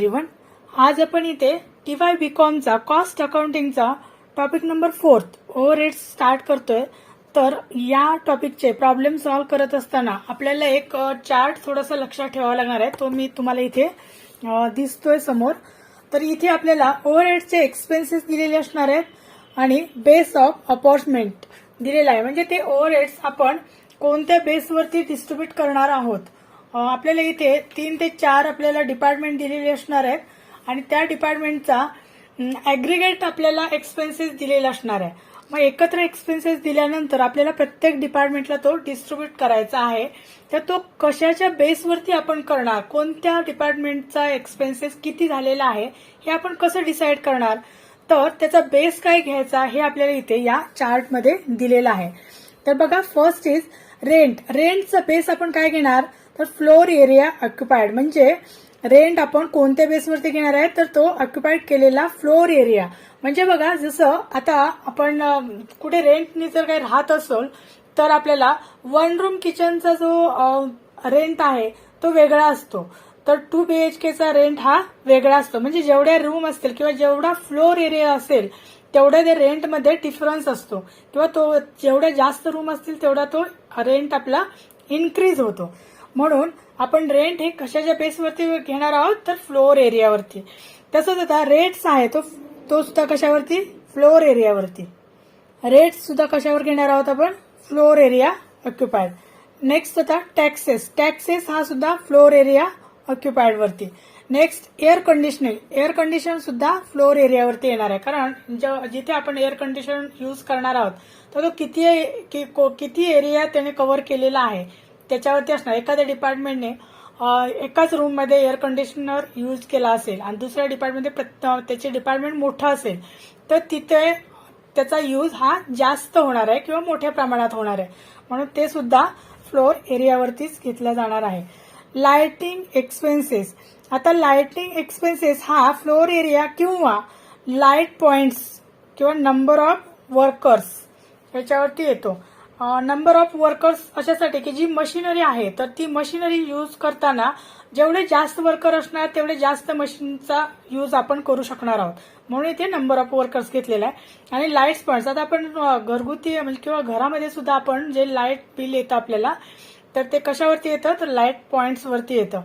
Everyone. आज आपण इथे TY BComचा कॉस्ट अकाउंटिंगचा टॉपिक नंबर 4 ओव्हरहेड्स स्टार्ट करतोय. तर या टॉपिकचे प्रॉब्लेम सॉल्व्ह करत असताना आपल्याला एक चार्ट थोडासा लक्षात ठेवावा लागणार आहे. तो मी तुम्हाला इथे दिसतोय समोर. तर इथे आपल्याला ओव्हरहेड्सचे एक्सपेन्सेस दिलेले असणार आहेत आणि बेस ऑफ अपॉर्चमेंट दिलेला आहे. म्हणजे ते ओव्हरहेड्स आपण कोणत्या बेसवरती डिस्ट्रीब्यूट करणार आहोत. आपल्याला इथे 3 ते 4 आपल्याला डिपार्टमेंट दिलेले असणार आहेत आणि त्या डिपार्टमेंटचा ऍग्रीगेट आपल्याला एक्सपेन्सेस दिलेला असणार आहे. मग एकत्र एक्सपेन्सेस दिल्यानंतर आपल्याला प्रत्येक डिपार्टमेंटला तो डिस्ट्रीब्यूट करायचा आहे. तर तो कशाच्या बेसवरती आपण करणार, कोणत्या डिपार्टमेंटचा एक्सपेन्सेस किती झालेला आहे हे आपण कसं डिसाईड करणार, तर त्याचा बेस काय घ्यायचा हे आपल्याला इथे या चार्टमध्ये दिलेला आहे. तर बघा, फर्स्ट इज रेंट. रेंटचा बेस आपण काय घेणार, तर फ्लोर एरिया ऑक्युपाइड. म्हणजे रेंट आपण कोणत्या बेसवरती घेणार आहे, तर तो ऑक्युपाइड केलेला फ्लोर एरिया. म्हणजे बघा, जसं आता आपण कुठे रेंटनी जर काही राहत असेल तर आपल्याला 1 रूम किचनचा जो रेंट आहे तो वेगळा असतो. तर 2 BHKचा रेंट हा वेगळा असतो. म्हणजे जेवढ्या रूम असतील किंवा जेवढा फ्लोर एरिया असेल तेवढ्या ते रेंटमध्ये डिफरन्स असतो, किंवा तो जेवढ्या जास्त रूम असतील तेवढा तो रेंट आपला इन्क्रीज होतो. म्हणून आपण रेंट हे कशाच्या बेसवरती घेणार आहोत, तर फ्लोर एरियावरती. तसंच आता रेट्स आहे तो सुद्धा कशावरती, फ्लोर एरियावरती. रेट्स सुद्धा कशावर घेणार आहोत आपण, फ्लोर एरिया ऑक्युपाइड. नेक्स्ट आता टॅक्सेस. टॅक्सेस हा सुद्धा फ्लोर एरिया ऑक्युपाइड वरती. Next air conditioning. Air condition सुद्धा फ्लोर एरियावरती येणार आहे. कारण जिथे आपण एअर कंडिशन यूज करणार आहोत तर तो किती एरिया त्याने कव्हर केलेला आहे त्याच्यावरती असणार. एखाद्या डिपार्टमेंटने एकाच रूममध्ये एअर कंडिशनर यूज केला असेल आणि दुसऱ्या डिपार्टमेंटमध्ये त्याचे डिपार्टमेंट मोठं असेल तर तिथे त्याचा यूज हा जास्त होणार आहे किंवा मोठ्या प्रमाणात होणार आहे. म्हणून ते सुद्धा फ्लोर एरियावरतीच घेतला जाणार आहे. Lighting expenses. आता लाइटिंग एक्सपेन्सेस हा फ्लोर एरिया किंवा लाईट पॉइंट्स किंवा नंबर ऑफ वर्कर्स याच्यावरती येतो. नंबर ऑफ वर्कर्स अशासाठी की जी मशिनरी आहे तर ती मशिनरी यूज करताना जेवढे जास्त वर्कर असणार तेवढे जास्त मशीनचा यूज आपण करू शकणार आहोत. म्हणून इथे नंबर ऑफ वर्कर्स घेतलेला आहे. आणि लाईट्स पॉइंट्स. आता आपण घरगुती किंवा घरामध्ये सुद्धा आपण जे लाईट बिल येतं आपल्याला तर ते कशावरती येतं, तर लाईट पॉइंट्स वरती येतं.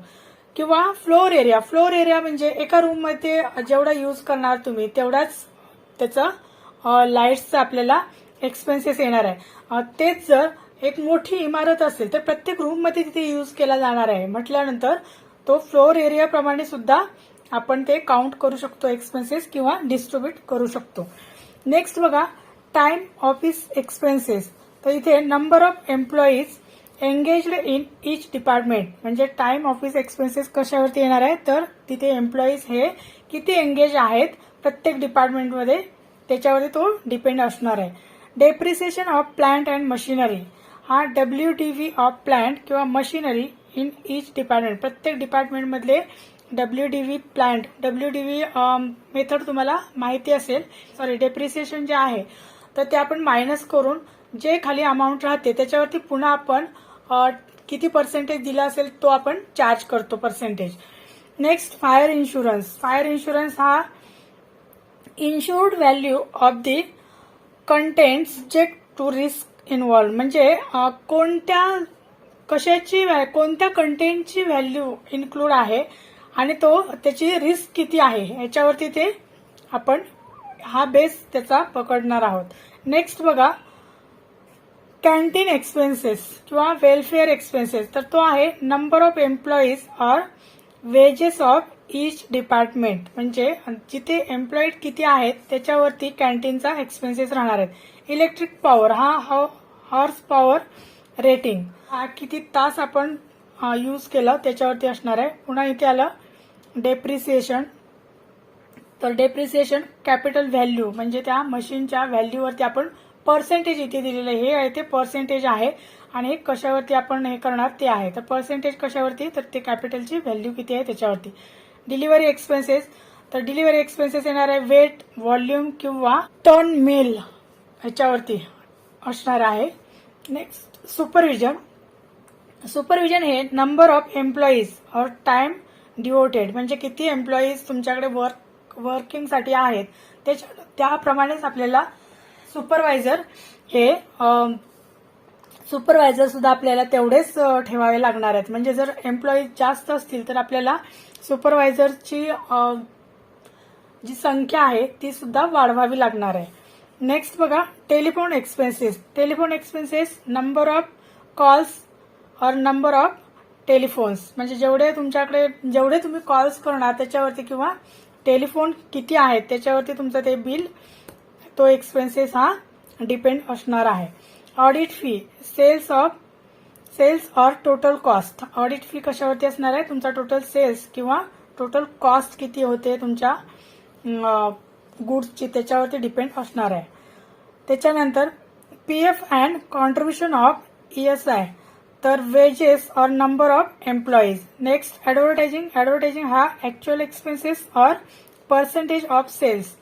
किंवा फ्लोर एरिया. फ्लोर एरिया म्हणजे एका रूममध्ये जेवढा यूज करणार तुम्ही तेवढाच त्याचा लाईट्सचा आपल्याला एक्सपेन्सेस येणार आहे. तेच जर एक मोठी इमारत असेल तर प्रत्येक रूममध्ये तिथे यूज केला जाणार आहे म्हटल्यानंतर तो फ्लोर एरिया प्रमाणे सुद्धा आपण ते काउंट करू शकतो एक्सपेन्सेस किंवा डिस्ट्रीब्यूट करू शकतो. नेक्स्ट बघा, टाइम ऑफिस एक्सपेन्सेस. तर इथे number of employees engaged in each department. म्हणजे टाइम ऑफिस एक्सपेन्सेस कशावरती येणार आहे, तर तिथे एम्प्लॉईज हे किती एंगेज आहेत प्रत्येक डिपार्टमेंटमध्ये त्याच्यावरती तो डिपेंड असणार आहे. Depreciation of plant and machinery हा WDV ऑफ प्लांट किंवा मशिनरी इन इच डिपार्टमेंट. प्रत्येक डिपार्टमेंटमधले WDV प्लांट, WDV मेथड तुम्हाला माहिती असेल. डेप्रिसिएशन जे आहे तर ते आपण मायनस करून जे खाली अमाऊंट राहते त्याच्यावरती पुन्हा आपण किती पर्सेंटेज दिला असेल तो आपण चार्ज करतो percentage. Next fire insurance. Fire insurance हा insured value of the content subject to risk involve. म्हणजे कोणत्या कंटेंटची व्हॅल्यू इन्क्लूड आहे आणि त्याची रिस्क किती आहे याच्यावरती ते आपण हा बेस त्याचा पकडणार आहोत. नेक्स्ट बघा, कॅन्टीन एक्सपेन्सेस किंवा वेलफेअर एक्सपेन्सेस. तर तो आहे number of employees or wedges of each department. म्हणजे जिथे एम्प्लॉईड किती आहेत त्याच्यावरती कॅन्टीनचा एक्सपेन्सेस राहणार आहेत. इलेक्ट्रिक पॉवर हा हॉर्स पॉवर रेटिंग हा किती तास आपण यूज केलं त्याच्यावरती असणार आहे. पुन्हा इथे आलं डेप्रिसिएशन. तर डेप्रिसिएशन कॅपिटल व्हॅल्यू म्हणजे त्या मशीनच्या व्हॅल्यूवरती आपण पर्सेंटेज इथे दिलेलं आहे. हे आहे ते पर्सेंटेज आहे आणि कशावरती आपण हे करणार ते आहे. तर पर्सेंटेज कशावरती, तर ते कॅपिटलची व्हॅल्यू किती आहे त्याच्यावरती. Delivery expenses. तर डिलिव्हरी एक्सपेन्सेस येणार आहे वेट, व्हॉल्यूम किंवा टन मिल ह्याच्यावरती असणार आहे. Next supervision. सुपरविजन हे नंबर ऑफ एम्प्लॉईज और टाइम डिवोटेड म्हणजे किती एम्प्लॉईज तुमच्याकडे वर्किंगसाठी आहेत त्याप्रमाणेच आपल्याला सुपरवायझर सुद्धा आपल्याला तेवढेच ठेवावे लागणार आहेत. म्हणजे जर एम्प्लॉईज जास्त असतील तर आपल्याला सुपरवायझरची जी संख्या आहे ती सुद्धा वाढवावी लागणार आहे. नेक्स्ट बघा, telephone expenses number of calls और नंबर ऑफ टेलिफोन्स म्हणजे जेवढे तुम्ही कॉल्स करणार त्याच्यावरती किंवा टेलिफोन किती आहेत त्याच्यावरती तुमचं ते बिल, तो एक्सपेन्सेस हा डिपेंड असणार आहे. ऑडिट फी, सेल्स और टोटल कॉस्ट. ऑडिट फी कशावरती असणार आहे? तुमचा टोटल सेल्स किंवा टोटल कॉस्ट किती होते तुमच्या गुड्सची त्याच्यावरती डिपेंड असणार आहे. त्याच्यानंतर PF and contribution of ESI, तर वेजेस और number of employees. Next advertising हा ऍक्च्युअल एक्सपेन्सेस और पर्सेंटेज ऑफ सेल्स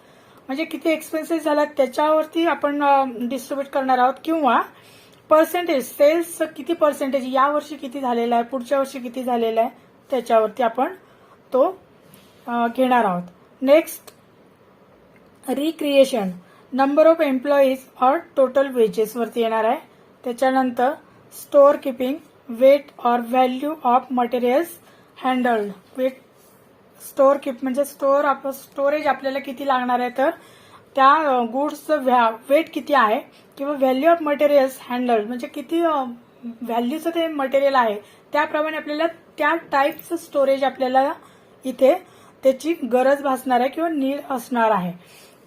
म्हणजे किती एक्सपेन्सेस झाला त्याच्यावरती आपण डिस्ट्रीब्यूट करणार आहोत, किंवा पर्सेंटेज सेल्स किती पर्सेंटेज या वर्षी किती झालेला आहे, पुढच्या वर्षी किती झालेला आहे त्याच्यावरती आपण तो घेणार आहोत. Next recreation, number of employees और टोटल वेजेस वरती येणार आहे. त्याच्यानंतर स्टोअर किपिंग, वेट और value of materials handled. Weight store keep म्हणजे स्टोरेज आपल्याला किती लागणार आहे, तर त्या गुड्सचं वेट किती आहे, किंवा व्हॅल्यू ऑफ मटेरियल्स हँडल्ड म्हणजे किती व्हॅल्यूचं ते मटेरियल आहे त्याप्रमाणे आपल्याला त्या टाईपचं स्टोरेज आपल्याला इथे त्याची गरज भासणार आहे किंवा नीड असणार आहे.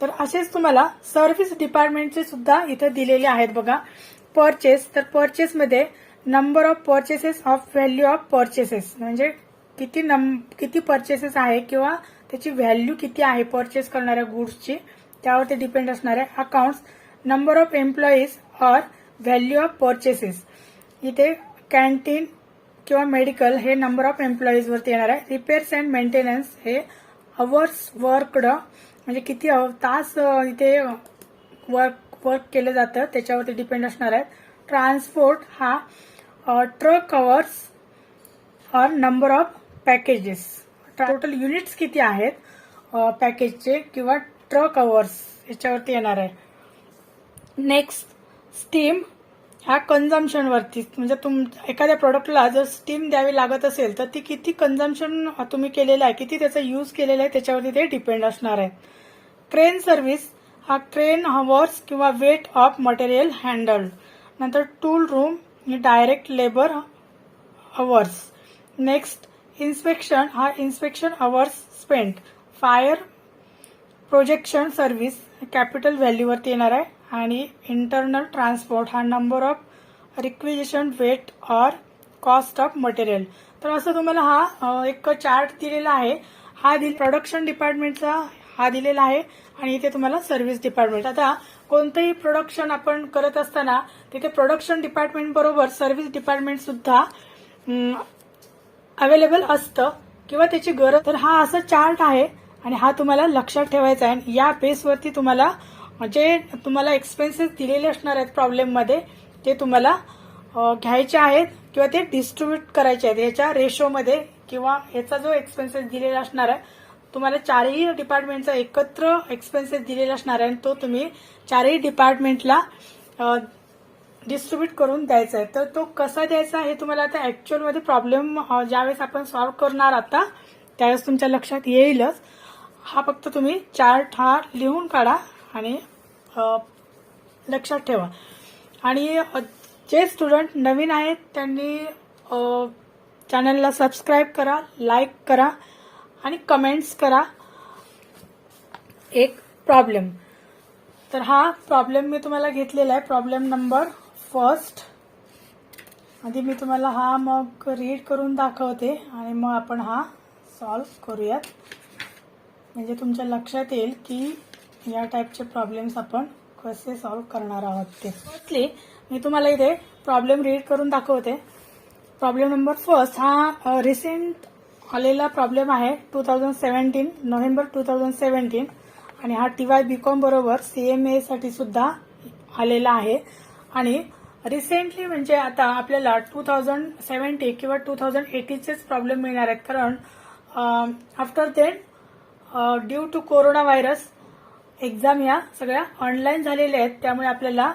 तर असेच तुम्हाला सर्व्हिस डिपार्टमेंटचे सुद्धा इथे दिलेले आहेत बघा. परचेस, तर परचेसमध्ये number of purchases of value of purchases म्हणजे किती परचेसेस आहे किंवा त्याची व्हॅल्यू किती आहे परचेस करणाऱ्या गुड्सची त्यावरती डिपेंड असणार आहे. अकाउंट्स, नंबर ऑफ एम्प्लॉईज और व्हॅल्यू ऑफ परचेसेस. इथे कॅन्टीन किंवा मेडिकल हे नंबर ऑफ एम्प्लॉईज वरती येणार आहे. रिपेअर्स अँड मेंटेनन्स हे अवर्स वर्कड म्हणजे किती तास इथे वर्क केलं जातं त्याच्यावरती डिपेंड असणार आहे. ट्रान्सपोर्ट हा ट्रक अवर्स और number of packages, total units किती आहेत पॅकेजचे किंवा ट्रक अवर्स याच्यावरती येणार आहे. नेक्स्ट स्टीम ह्या कन्झम्पशन वरती म्हणजे एखाद्या प्रोडक्टला जर स्टीम द्यावी लागत असेल तर ती किती कन्झम्पशन तुम्ही केलेलं आहे, किती त्याचा यूज केलेला आहे त्याच्यावरती ते डिपेंड असणार आहे. क्रेन सर्व्हिस हा क्रेन अवर्स किंवा वेट ऑफ मटेरियल हँडल्ड. नंतर टूल रूम ही direct labour hours. Next inspection हा inspection hours spent. Fire projection service capital व्हॅल्यूवरती येणार आहे. आणि इंटरनल ट्रान्सपोर्ट हा नंबर ऑफ रिक्विजिशन वेट और कॉस्ट ऑफ मटेरियल. तर असं तुम्हाला हा एक चार्ट दिलेला आहे. हा प्रोडक्शन डिपार्टमेंटचा हा दिलेला आहे आणि इथे तुम्हाला सर्व्हिस डिपार्टमेंट. आता कोणतंही प्रोडक्शन आपण करत असताना तिथे प्रोडक्शन डिपार्टमेंट बरोबर सर्व्हिस डिपार्टमेंट सुद्धा अवेलेबल असतं किंवा त्याची गरज. तर हा असा चार्ट आहे आणि हा तुम्हाला लक्षात ठेवायचा आहे. या बेसवरती तुम्हाला जे तुम्हाला एक्सपेन्सेस दिलेले असणार आहेत प्रॉब्लेममध्ये ते तुम्हाला घ्यायचे आहेत किंवा ते डिस्ट्रीब्यूट करायचे आहेत याच्या रेशोमध्ये, किंवा याचा जो एक्सपेन्सेस दिलेला असणार आहे तुम्हाला चारही डिपार्टमेंटचा एकत्र एक्सपेन्सेस दिलेला असणार आहे तो तुम्ही चारही डिपार्टमेंटला डिस्ट्रीब्यूट करून द्यायचा आहे. तर तो कसा द्यायचा हे तुम्हाला आता ऍक्च्युअलमध्ये प्रॉब्लेम ज्यावेळेस आपण सॉल्व्ह करणार आता त्यावेळेस तुमच्या लक्षात येईलच. हा फक्त तुम्ही चार्ट हा लिहून काढा आणि लक्षात ठेवा. आणि जे स्टुडंट नवीन आहेत त्यांनी चॅनलला सबस्क्राईब करा, लाईक करा आणि कमेंट्स करा. एक प्रॉब्लेम, तर हा प्रॉब्लेम मी तुम्हाला घेतलेला आहे. Problem number first. आधी मी तुम्हाला हा मग रीड करून दाखवते आणि मग आपण हा सॉल्व्ह करूयात म्हणजे तुमच्या लक्षात येईल की या टाईपचे प्रॉब्लेम्स आपण कसे सॉल्व्ह करणार आहोत ते. फर्स्टली मी तुम्हाला इथे प्रॉब्लेम रीड करून दाखवते. प्रॉब्लेम नंबर फर्स्ट हा रिसेंट आलेला प्रॉब्लेम आहे 2017 नोव्हेंबर 2017 आणि हा TY BCom बरोबर CMA साठी सुद्धा आलेला आहे. आणि रिसेंटली म्हणजे आता आपल्याला 2070 किंवा 2080 चेच प्रॉब्लेम मिळणार आहेत कारण after then due to corona virus exam या सगळ्या ऑनलाईन झालेल्या आहेत, त्यामुळे आपल्याला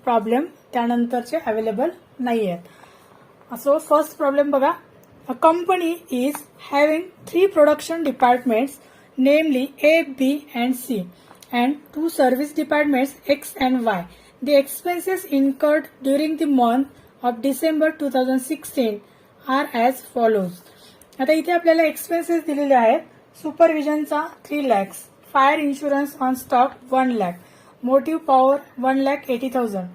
प्रॉब्लेम त्यानंतरचे अवेलेबल नाही आहेत. सो फर्स्ट प्रॉब्लेम बघा. A company is having 3 production departments नेमली A, B and C and 2 service departments X and Y. The expenses incurred during the month of December 2016 are as follows. आता इथे आपल्याला expenses दिलेले आहेत. सुपरविजनचा 3 lakhs, fire insurance on stock 1 lakh, motive power 1,80,000,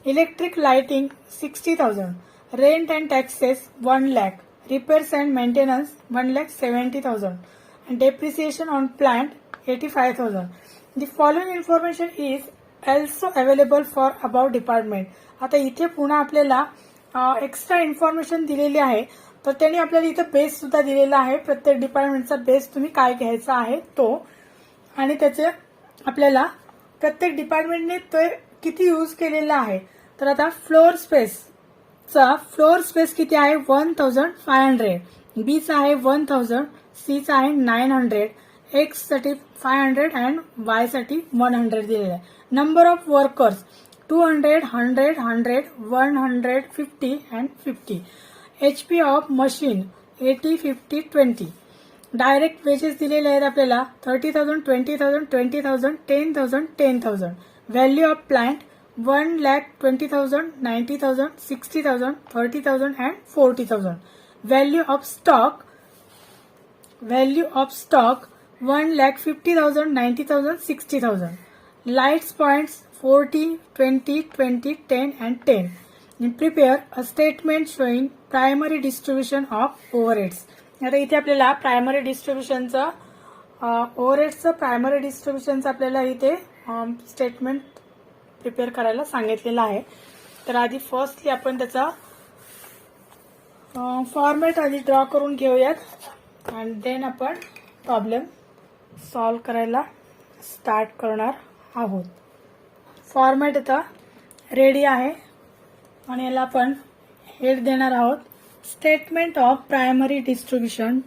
electric lighting 60,000, rent and taxes 1 lakh, repairs and maintenance 1,70,000 and depreciation on plant 85,000. The following information is also available for above department. आता इथे पुन्हा आपल्याला extra information दिलेली आहे, तर त्यांनी आपल्याला इथे बेस सुद्धा दिलेला आहे. प्रत्येक डिपार्टमेंटचा बेस तुम्ही काय घ्यायचा आहे तो, आणि त्याचे आपल्याला प्रत्येक डिपार्टमेंटने ते किती यूज केलेला आहे. तर आता फ्लोर स्पेस किती आहे 1,500, बी चा आहे 1,000, सी चा आहे 900, एक्स साठी 500 अँड वाय साठी 100 दिलेला आहे. Number of workers 200, 100, 100, 150 and 50. HP of machine 80, 50, 20. Direct wedges दिलेले आहेत आपल्याला 30,000, 20,000, 20,000, 10,000, 10,000. Value of plant 1,20,000, 90,000, 60,000, 30,000 and 40,000. Value of stock 1,50,000, 90,000, 60,000. Lights points 40, 20, 20, 10 and 10. And prepare a statement showing primary distribution of overheads. आता इथे आपल्याला प्रायमरी डिस्ट्रीब्युशनचं ओव्हरहेड्सचं प्रायमरी डिस्ट्रीब्युशनचं आपल्याला इथे स्टेटमेंट प्रिपेअर करायला सांगितलेलं आहे. तर आधी फर्स्टली आपण त्याचा फॉर्मॅट आधी ड्रॉ करून घेऊयात आणि देन आपण प्रॉब्लेम सॉल्व करायला स्टार्ट करणार आहोत. फॉर्मॅट आता रेडी आहे आणि याला आपण हेड देणार आहोत statement of primary distribution.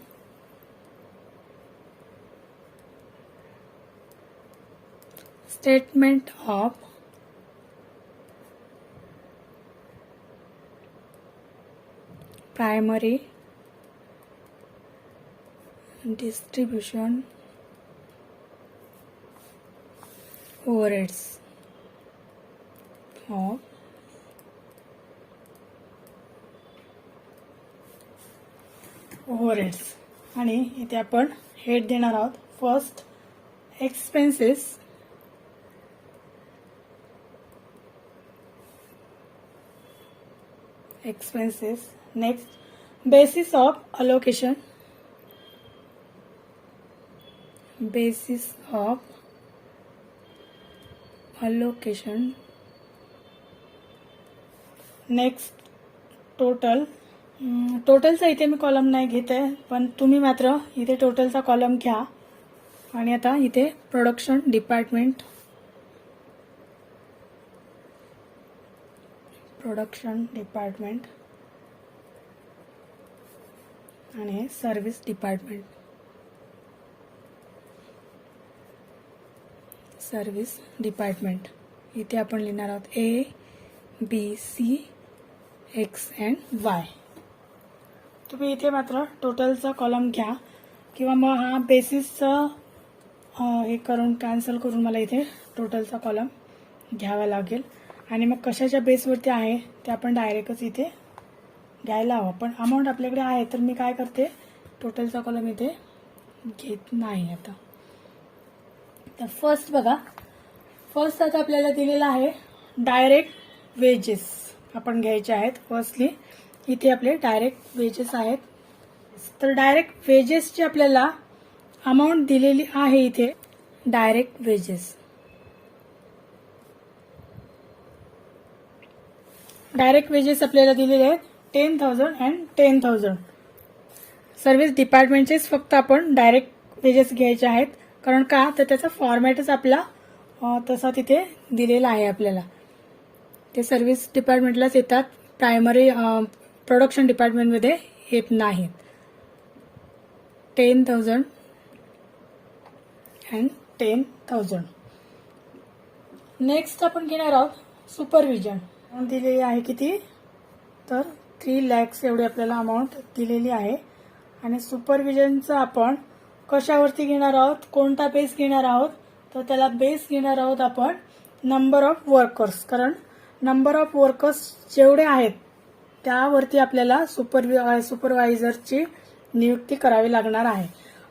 Statement of primary distribution overheads of overheads. आणि इथे आपण हेड देणार आहोत first expenses, next basis of allocation, next टोटलचा इथे मी कॉलम नाही घेत आहे, पण तुम्ही मात्र इथे टोटलचा कॉलम घ्या. आणि आता इथे प्रोडक्शन डिपार्टमेंट आणि सर्व्हिस डिपार्टमेंट इथे आपण लिहिणार आहोत A, B, C, X and Y. तुम्ही इथे मात्र टोटलचा कॉलम घ्या, किंवा मग हा बेसिसचा हे करून कॅन्सल करून मला इथे टोटलचा कॉलम घ्यावा लागेल. आणि मग कशाच्या बेसवरती आहे ते आपण डायरेक्टच इथे घ्यायला हवं. पण अमाऊंट आपल्याकडे आहे तर मी काय करते, टोटलचा कॉलम इथे घेत नाही. आता तर फर्स्ट बघा, फर्स्ट आता आपल्याला दिलेला आहे डायरेक्ट वेजेस आपण घ्यायचे आहेत. फर्स्टली इथे आपले डायरेक्ट वेजेस आहेत. तर डायरेक्ट वेजेसची आपल्याला अमाऊंट दिलेली आहे इथे. डायरेक्ट वेजेस आपल्याला दिलेले आहेत 10,000 अँड 10,000. सर्व्हिस डिपार्टमेंटचेच फक्त आपण डायरेक्ट वेजेस घ्यायचे आहेत. कारण का, तर त्याचा फॉर्मॅटच आपला तसा तिथे दिलेला आहे आपल्याला. ते सर्व्हिस डिपार्टमेंटलाच येतात, प्रायमरी प्रोडक्शन डिपार्टमेंटमध्ये येत नाहीत. 10,000 and 10,000. नेक्स्ट आपण घेणार आहोत सुपरविजन. दिलेली आहे किती, तर 3 lakhs एवढी आपल्याला अमाऊंट दिलेली आहे. आणि सुपरविजनचं आपण कशावरती घेणार आहोत, कोणता बेस घेणार आहोत, तर त्याला बेस घेणार आहोत आपण नंबर ऑफ वर्कर्स. कारण नंबर ऑफ वर्कर्स जेवढे आहेत त्यावरती आपल्याला सुपरवायझरची नियुक्ती करावी लागणार आहे.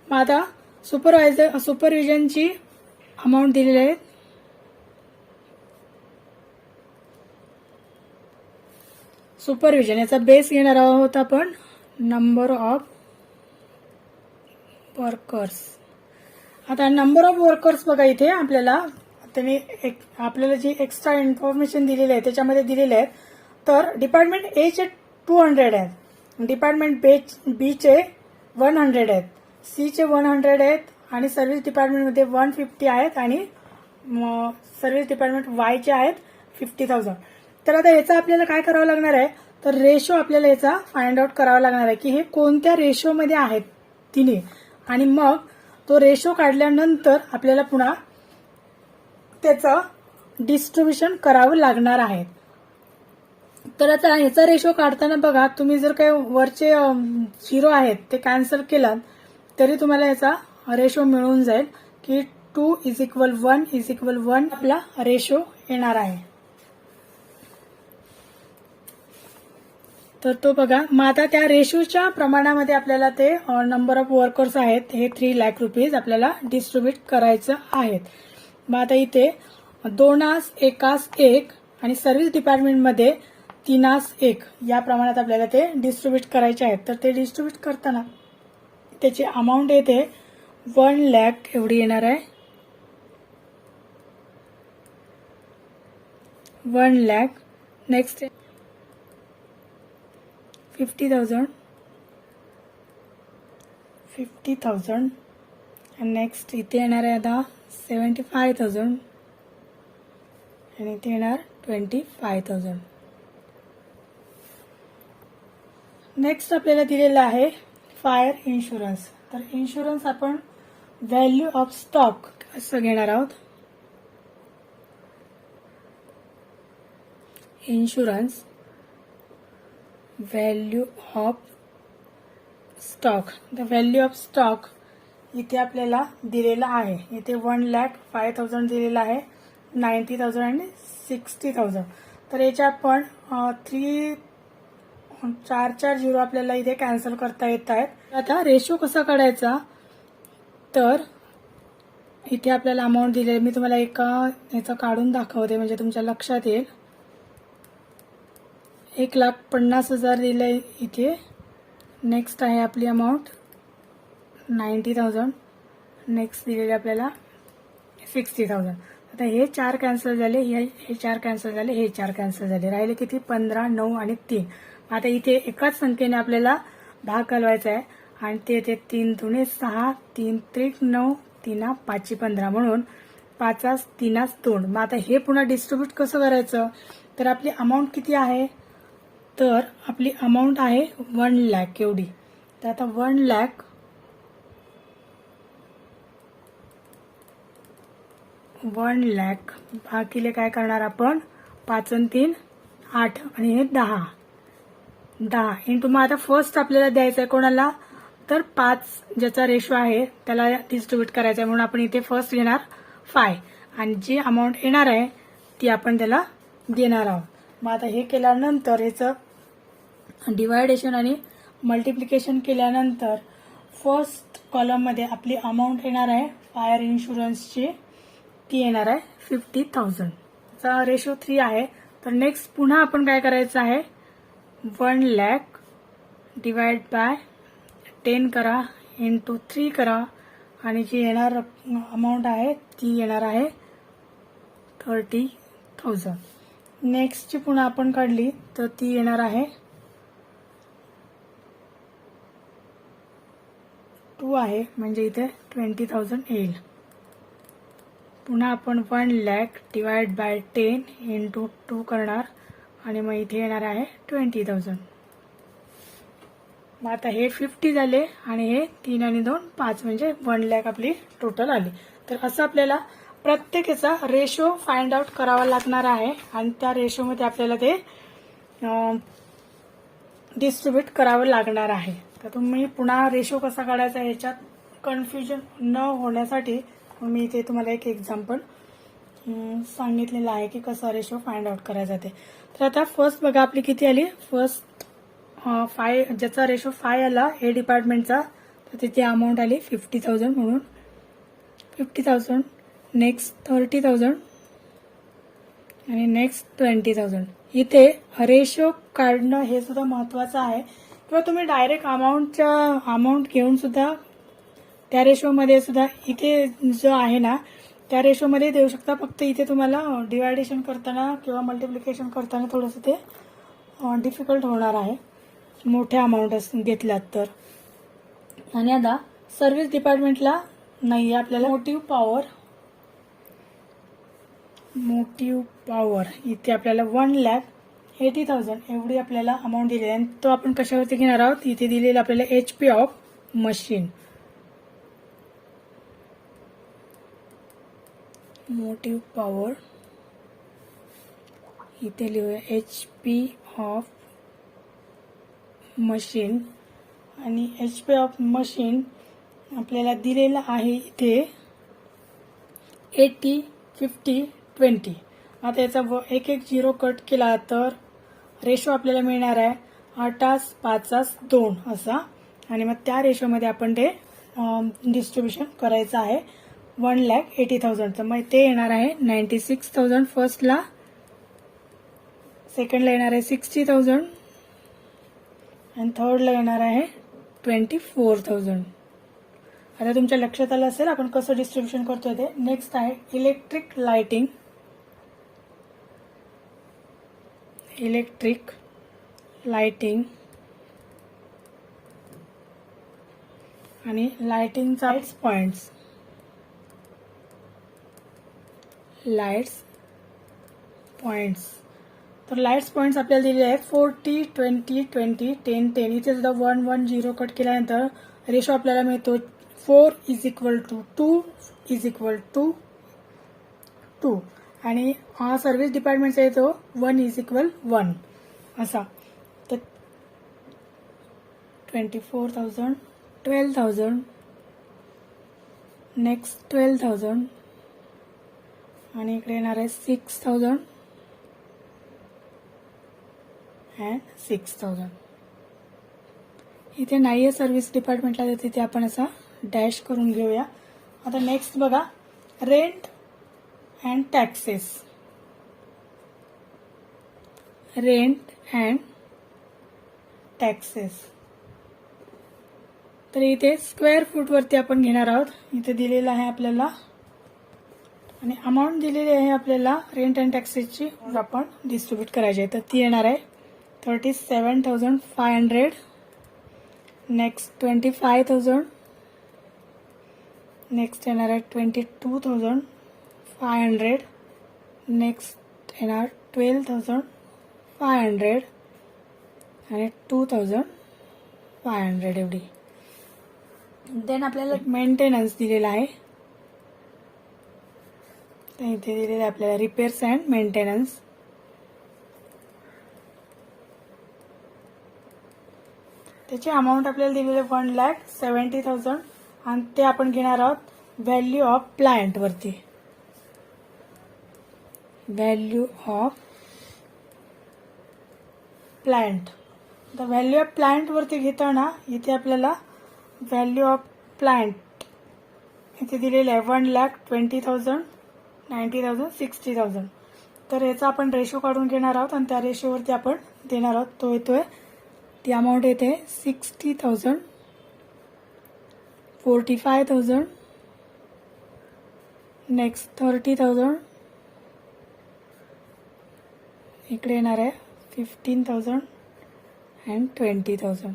मग आता सुपरविजनची अमाऊंट दिलेली आहे. सुपरविजन याचा बेस घेणार आहोत आपण नंबर ऑफ वर्कर्स. आता नंबर ऑफ वर्कर्स बघा, इथे आपल्याला आपल्याला जी एक्स्ट्रा इन्फॉर्मेशन दिलेली आहे त्याच्यामध्ये दिलेले आहेत. तर डिपार्टमेंट ए चे 200 आहेत, डिपार्टमेंट बी चे 100 आहेत, सी चे 100 आहेत, आणि सर्व्हिस डिपार्टमेंटमध्ये 150 आहेत, आणि सर्व्हिस डिपार्टमेंट वाय चे आहेत 50,000. तर आता याचा आपल्याला काय करावं लागणार आहे, तर रेशो आपल्याला याचा फाइंड आउट करावा लागणार आहे की हे कोणत्या रेशोमध्ये आहेत तिने. आणि मग तो रेशो काढल्यानंतर आपल्याला पुन्हा त्याचं डिस्ट्रीब्युशन करावं लागणार आहे. तर आता याचा रेशो काढताना बघा, तुम्ही जर काही वरचे 0 आहेत ते कॅन्सल केलात तरी तुम्हाला याचा रेशो मिळून जाईल की 2:1:1 आपला रेशो येणार आहे. तर तो बघा, मग आता त्या रेशोच्या प्रमाणामध्ये आपल्याला ते नंबर ऑफ वर्कर्स आहेत हे 3 लाख रुपीज आपल्याला डिस्ट्रीब्यूट करायचं आहेत. मग आता इथे 2:1:1 आणि सर्व्हिस डिपार्टमेंटमध्ये 3:1 या प्रमाणात आपल्याला ते डिस्ट्रीब्यूट करायचे आहेत. तर ते डिस्ट्रीब्यूट करताना त्याची अमाऊंट येते 1 लाख एवढी येणार आहे. 1 लाख. नेक्स्ट 50,000 आणि नेक्स्ट इथे येणार आहे आता 75,000 आणि इथे येणार 25,000. नेक्स्ट आपल्याला दिलेला आहे फायर इन्शुरन्स. तर इन्शुरन्स आपण व्हॅल्यू ऑफ स्टॉक असं घेणार आहोत. Insurance value of stock. The value of stock इथे आपल्याला दिलेला आहे. इथे 1,05,000 दिलेला आहे, 90,000 आणि 60,000. तर याच्या आपण 4 झिरो आपल्याला इथे कॅन्सल करता येत आहेत. आता रेशो कसा काढायचा, तर इथे आपल्याला अमाऊंट दिली आहे. मी तुम्हाला याचा काढून दाखवते म्हणजे तुमच्या लक्षात येईल. 1,50,000 दिलंय इथे. नेक्स्ट आहे आपली अमाऊंट 90,000. नेक्स्ट दिलेले आपल्याला 60,000. आता हे 4 कॅन्सल झाले, हे 4 कॅन्सल झाले, हे 4 कॅन्सल झाले. राहिले किती, 15, 9 आणि 3. आता इथे एकाच संख्येने आपल्याला भाग घालवायचा आहे आणि ते 3 दुणे 6, 3 त्रिक 9, 3 5 15 म्हणून 5 3 2. मग आता हे पुन्हा डिस्ट्रीब्यूट कसं करायचं, तर आपली अमाऊंट किती आहे, तर आपली अमाऊंट आहे 1 लाख एवढी. तर आता 1 लाख भागिले काय करणार आपण, 5 आणि 3 8 आणि हे 10 इंटू. मग आता फर्स्ट आपल्याला द्यायचं आहे कोणाला, तर 5 ज्याचा रेशो आहे त्याला डिस्ट्रीब्यूट करायचा आहे. म्हणून आपण इथे फर्स्ट घेणार 5 आणि जी अमाऊंट येणार आहे ती आपण त्याला देणार आहोत. मग आता हे केल्यानंतर याचं डिवायडेशन आणि मल्टिप्लिकेशन केल्यानंतर फर्स्ट कॉलममध्ये आपली अमाऊंट येणार आहे फायर इन्शुरन्सची, ती येणार आहे 50,000. चा रेशो 3 आहे. तर नेक्स्ट पुन्हा आपण काय करायचं आहे, 1 लाख डिवाइड बाय 10 करा इंटू 3 करा आणि जी येणार अमाऊंट आहे ती येणार आहे 30,000. नेक्स्टची पुन्हा आपण काढली तर ती येणार आहे 2 आहे, म्हणजे इथे 20,000 येईल. पुन्हा आपण 1 लाख डिवाइड बाय 10 इंटू 2 करणार आणि मग इथे येणार आहे 20,000. मग आता हे 50 झाले आणि हे 3 आणि 2 5 म्हणजे 1 लाख आपली टोटल आली. तर असं आपल्याला प्रत्येकाचा रेशो फाइंड आउट करावा लागणार आहे आणि त्या रेशोमध्ये आपल्याला ते डिस्ट्रीब्यूट करावं लागणार आहे. तर तुम्ही पुन्हा रेशो कसा काढायचा ह्याच्यात कन्फ्युजन न होण्यासाठी मी इथे तुम्हाला एक एक्झाम्पल सांगितलेलं आहे की कसा रेशो फाइंड आउट करायचा ते. तर आता फर्स्ट बघा आपली किती आली. फर्स्ट 5 ज्याचा रेशो 5 आला ए डिपार्टमेंटचा, तर तिथे अमाऊंट आली 50,000 म्हणून 50,000. नेक्स्ट 30,000 आणि नेक्स्ट 20,000. इथे रेशो काढणं हे सुद्धा महत्वाचं आहे. किंवा तुम्ही डायरेक्ट अमाऊंट घेऊन सुद्धा त्या रेशोमध्ये सुद्धा इथे जो आहे ना त्या रेशोमध्ये देऊ शकता. फक्त इथे तुम्हाला डिवायडेशन करताना किंवा मल्टिप्लिकेशन करताना थोडंसं ते डिफिकल्ट होणार आहे मोठ्या अमाऊंट घेतल्यात तर. आणि आता सर्व्हिस डिपार्टमेंटला नाही आहे आपल्याला मोटिव्ह पॉवर इथे आपल्याला 1,80,000 एवढी आपल्याला अमाऊंट दिलेली आहे. आणि तो आपण कशावरती घेणार आहोत. इथे दिलेला आपल्याला HP of machine. Motive power इथे लिहूया HP ऑफ मशीन. आणि HP ऑफ मशीन आपल्याला दिलेला आहे इथे 80, 50, 20. आता याचा एक एक झिरो कट केला तर रेशो आपल्याला मिळणार आहे 8, 5, 2 असा. आणि मग त्या रेशोमध्ये आपण ते डिस्ट्रीब्युशन करायचं आहे 1,80,000. मग ते येणार आहे 96,000 फर्स्टला, सेकंडला येणार आहे 60,000 आणि थर्डला येणार आहे 24,000. आता तुमच्या लक्षात आलं असेल आपण कसं डिस्ट्रीब्युशन करतोय ते. नेक्स्ट आहे इलेक्ट्रिक लाइटिंग आणि लाइटिंगचा लाइट्स पॉइंट्स. तर लाइट्स पॉइंट्स आपल्याला दिलेले आहेत 40, 20, 20, 10, 10. इथे सुद्धा 1, 1, 0 कट केल्यानंतर रेशो आपल्याला मिळतो 4 = 2 = 2. आणि सर्व्हिस डिपार्टमेंटचा येतो 1 = 1 असा. तर 24,000, 12,000, नेक्स्ट 12,000 आणि इकडे येणार आहे 6,000 अँड 6,000. इथे नाही आहे सर्व्हिस डिपार्टमेंटला, तर तिथे आपण असा डॅश करून घेऊया. आता नेक्स्ट बघा रेंट अँड टॅक्सेस. तर इथे स्क्वेअर फूट वरती आपण घेणार आहोत. इथे दिलेलं आहे आपल्याला आणि अमाऊंट दिलेली आहे आपल्याला रेंट अँड टॅक्सेसची आपण डिस्ट्रीब्यूट करायची आहे. तर ती येणार आहे 37,500. नेक्स्ट 25,000. नेक्स्ट येणार आहे 22,500. नेक्स्ट येणार 12,500 आणि 2,500 एवढी. देन आपल्याला मेंटेनन्स दिलेला आहे. तर इथे दिलेलं आहे आपल्याला रिपेअर्स अँड मेंटेनन्स. त्याची अमाऊंट आपल्याला दिलेली आहे 1,70,000 आणि ते आपण घेणार आहोत व्हॅल्यू ऑफ प्लांट वरती. Value of plant. तर व्हॅल्यू ऑफ प्लांट वरती घेताना इथे आपल्याला व्हॅल्यू ऑफ प्लांट इथे दिलेलं आहे 1,20,000, 90,000, 60,000. तर याचा आपण रेशो काढून घेणार आहोत आणि त्या रेशोवरती आपण देणार आहोत. तो येतोय ती अमाऊंट येते 60,000, 45,000, नेक्स्ट 30,000, इकडे येणार आहे 15,000 अँड 20,000.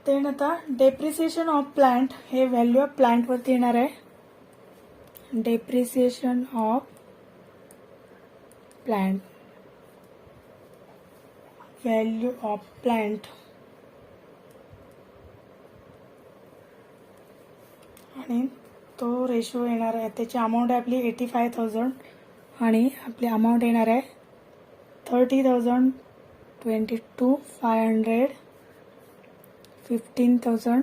देन आता डेप्रिसिएशन ऑफ प्लांट हे व्हॅल्यू ऑफ प्लांट वरती येणार आहे. Depreciation of plant value of plant आणि तो रेशो येणार आहे, त्याची अमाऊंट आहे आपली 85,000 आणि आपली अमाऊंट येणार आहे 30,000, 22,500, 15,000,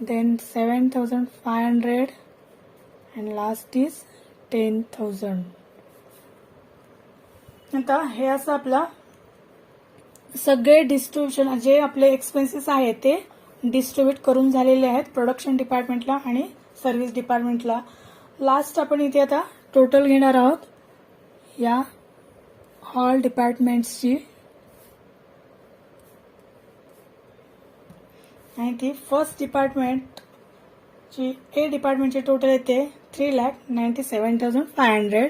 then 7,500 and last is 10,000. आता हे असं आपला सगळे डिस्ट्रीब्युशन जे आपले एक्सपेन्सेस आहेत ते डिस्ट्रीब्यूट करून झालेले आहेत प्रोडक्शन डिपार्टमेंटला आणि सर्व्हिस डिपार्टमेंटला. लास्ट आपण इथे आता टोटल घेणार आहोत या ऑल डिपार्टमेंट्सची आणि ती फर्स्ट डिपार्टमेंटची ए डिपार्टमेंटची टोटल येते 3,97,500,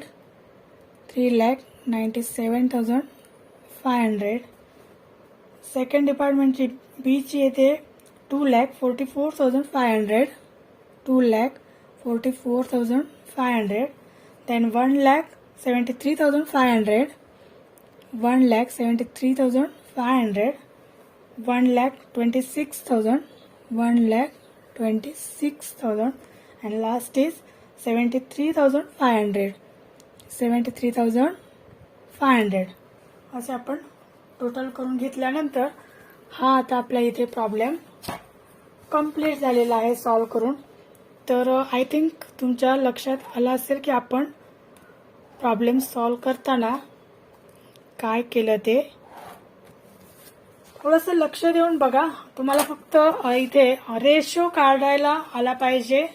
3,97,500. सेकंड डिपार्टमेंटची बी ची येते 2,44,500, 2,44,500. Then 1,73,500, 1,73,500, 1,26,000, 1,26,000 and last is 73,500, 73,500. असे आपण टोटल करून घेतल्यानंतर हा आता आपल्या इथे प्रॉब्लेम कंप्लीट झालेला आहे सॉल्व्ह करून. तर आय थिंक तुमच्या लक्षात आलं असेल की आपण प्रॉब्लेम सॉल्व्ह करताना काय केलं ते. थोडंसं लक्ष देऊन बघा. तुम्हाला फक्त इथे रेशो काढायला आला पाहिजे.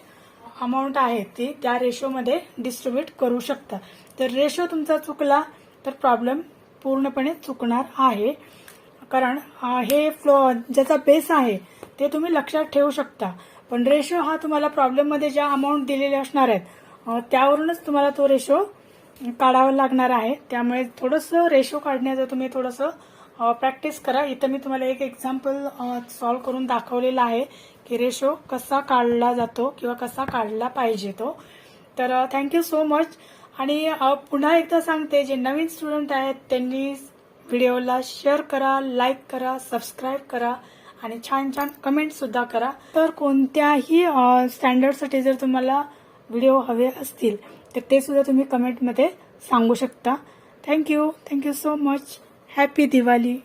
अमाऊंट आहे ती त्या रेशोमध्ये डिस्ट्रीब्यूट करू शकता. तर रेशो तुमचा चुकला तर प्रॉब्लेम पूर्णपणे चुकणार आहे. कारण हे ज्याचा बेस आहे ते तुम्ही लक्षात ठेवू शकता, पण रेशो हा तुम्हाला प्रॉब्लेममध्ये ज्या अमाऊंट दिलेले असणार आहेत त्यावरूनच तुम्हाला तो रेशो काढावा लागणार आहे. त्यामुळे थोडंसं रेशो काढण्याचं तुम्ही थोडंसं प्रॅक्टिस करा. इथं मी तुम्हाला एक एक्झाम्पल सॉल्व्ह करून दाखवलेला आहे की रेशो कसा काढला जातो किंवा कसा काढला पाहिजे तो. तर थँक्यू सो मच. आणि पुन्हा एकदा सांगते, जे नवीन स्टुडंट आहेत त्यांनी व्हिडिओला शेअर करा, लाईक करा, सबस्क्राईब करा आणि छान छान कमेंट सुद्धा करा. तर कोणत्याही स्टँडर्डसाठी जर तुम्हाला व्हिडिओ हवे असतील तर ते सुद्धा तुम्ही कमेंटमध्ये सांगू शकता. Thank you so much. Happy Diwali.